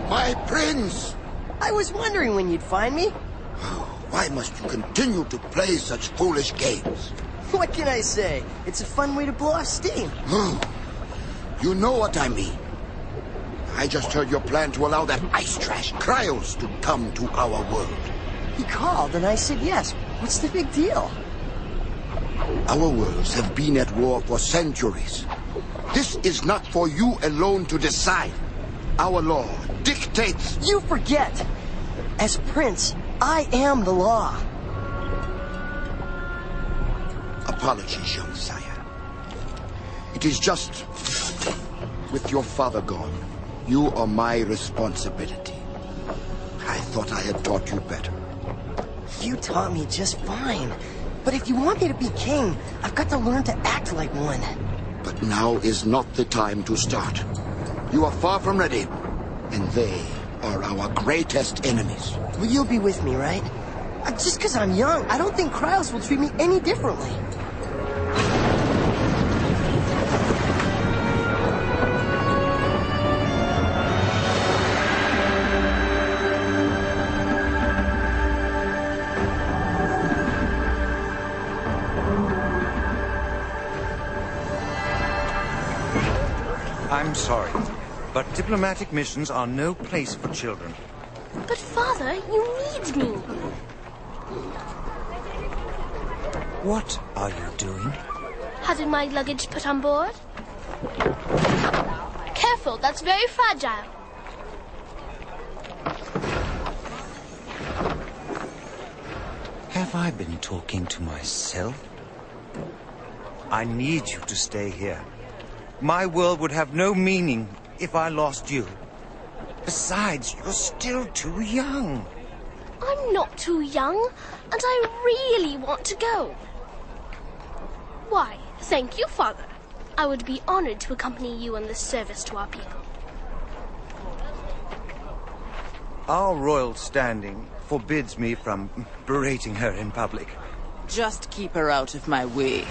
My prince! I was wondering when you'd find me. Why must you continue to play such foolish games? What can I say? It's a fun way to blow off steam. You know what I mean. I just heard your plan to allow that ice trash, Cryos, to come to our world. He called and I said yes. What's the big deal? Our worlds have been at war for centuries. This is not for you alone to decide. Our law dictates... You forget! As prince, I am the law. Apologies, young sire. It is just... With your father gone, you are my responsibility. I thought I had taught you better. You taught me just fine. But if you want me to be king, I've got to learn to act like one. But now is not the time to start. You are far from ready, and they are our greatest enemies. Well, you'll be with me, right? Just because I'm young, I don't think Cryos will treat me any differently. I'm sorry, but diplomatic missions are no place for children. But Father, you need me. What are you doing? Having my luggage put on board. Careful, that's very fragile. Have I been talking to myself? I need you to stay here. My world would have no meaning if I lost you. Besides, you're still too young. I'm not too young, and I really want to go. Why, thank you, Father. I would be honored to accompany you on this service to our people. Our royal standing forbids me from berating her in public. Just keep her out of my way.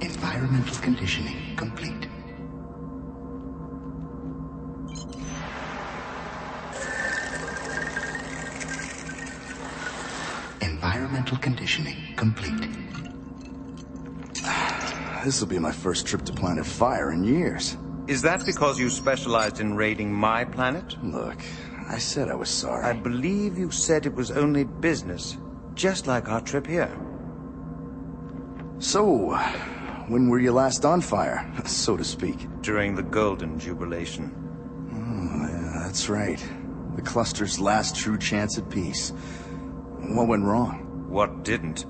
Environmental conditioning complete. Environmental conditioning complete. This'll be my first trip to Planet Fire in years. Is that because you specialized in raiding my planet? Look, I said I was sorry. I believe you said it was only business, just like our trip here. So, when were you last on fire, so to speak? During the Golden Jubilation. Oh, yeah, that's right. The cluster's last true chance at peace. What went wrong? What didn't?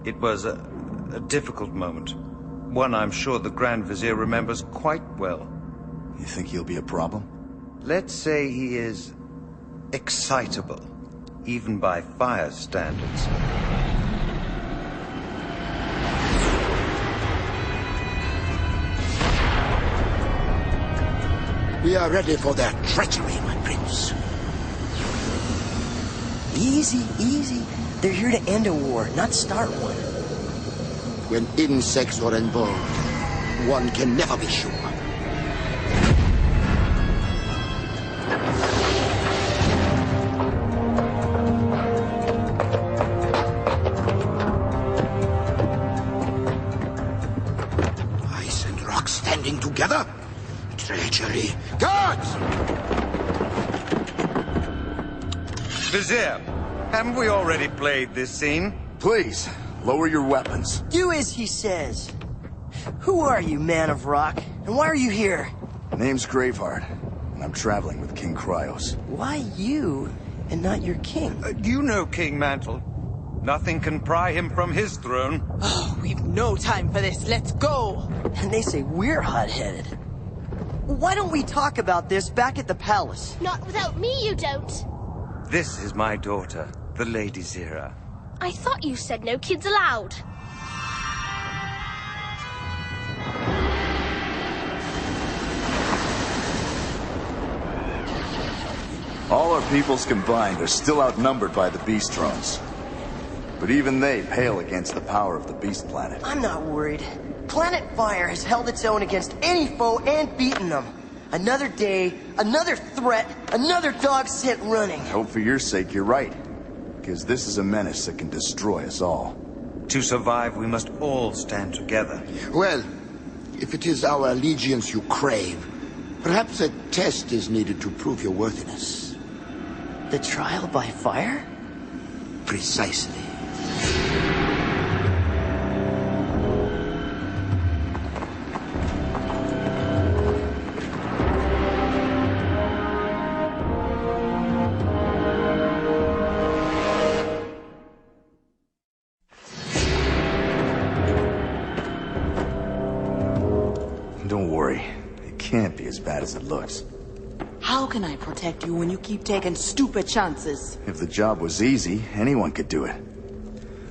It was a difficult moment. One I'm sure the Grand Vizier remembers quite well. You think he'll be a problem? Let's say he is excitable, even by fire standards. We are ready for their treachery, my prince. Easy, easy. They're here to end a war, not start one. When insects are involved, one can never be sure. together? Treachery. Guards! Vizier, haven't we already played this scene? Please, lower your weapons. Do as he says. Who are you, man of rock? And why are you here? Name's Graveheart, and I'm traveling with King Cryos. Why you, and not your king? You know King Mantle. Nothing can pry him from his throne. Oh, we've no time for this. Let's go. And they say we're hot-headed. Why don't we talk about this back at the palace? Not without me, you don't. This is my daughter, the Lady Zira. I thought you said no kids allowed. All our peoples combined are still outnumbered by the Beast Thrones. But even they pale against the power of the Beast Planet. I'm not worried. Planet Fire has held its own against any foe and beaten them. Another day, another threat, another dog sent running. I hope for your sake you're right. Because this is a menace that can destroy us all. To survive, we must all stand together. Well, if it is our allegiance you crave, perhaps a test is needed to prove your worthiness. The trial by fire? Precisely. Don't worry. It can't be as bad as it looks. How can I protect you when you keep taking stupid chances? If the job was easy, anyone could do it.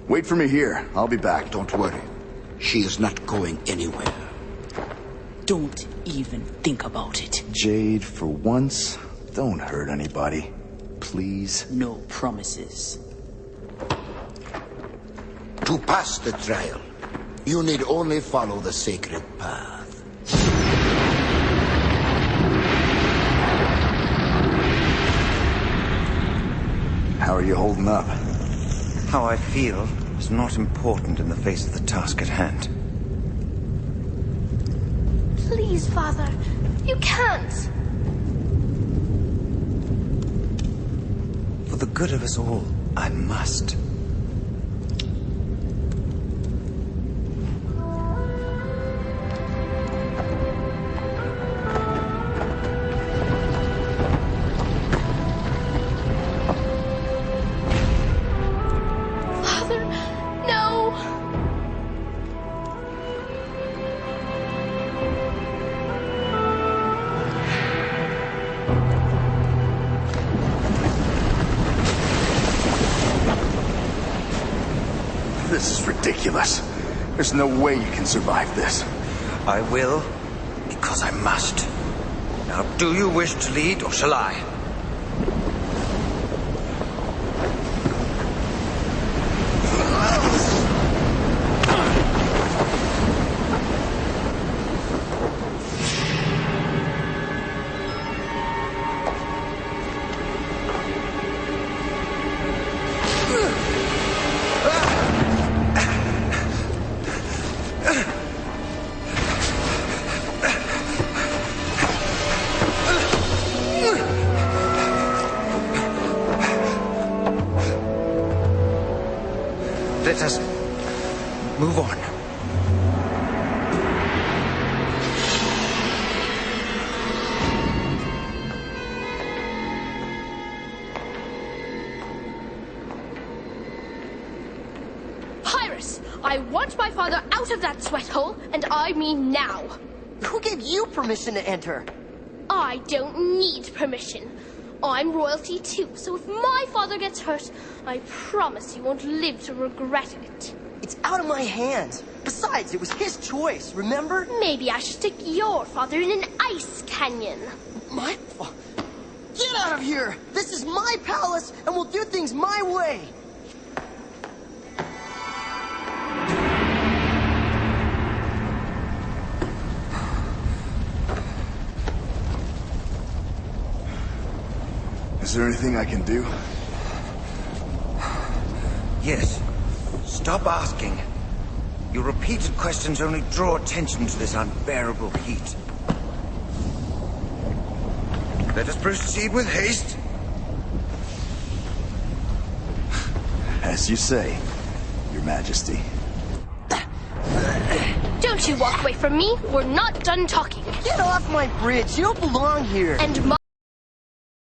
Wait for me here. I'll be back. Don't worry. She is not going anywhere. Don't even think about it. Jade, for once, don't hurt anybody. Please. No promises. To pass the trial, you need only follow the sacred path. How are you holding up? How I feel is not important in the face of the task at hand. Please, Father. You can't. For the good of us all, I must. Father, no. This is ridiculous. There's no way you can survive this. I will, because I must. Now, do you wish to lead, or shall I? Let us move on. Pyrrhus, I want my father out of that sweat hole, and I mean now. Who gave you permission to enter? I don't need permission. I'm royalty too, so if my father gets hurt, I promise you won't live to regret it. It's out of my hands. Besides, it was his choice, remember? Maybe I should stick your father in an ice canyon. My... Get out of here! This is my palace, and we'll do things my way! Is there anything I can do? Yes. Stop asking. Your repeated questions only draw attention to this unbearable heat. Let us proceed with haste. As you say, Your Majesty. Don't you walk away from me. We're not done talking. Get off my bridge. You don't belong here. And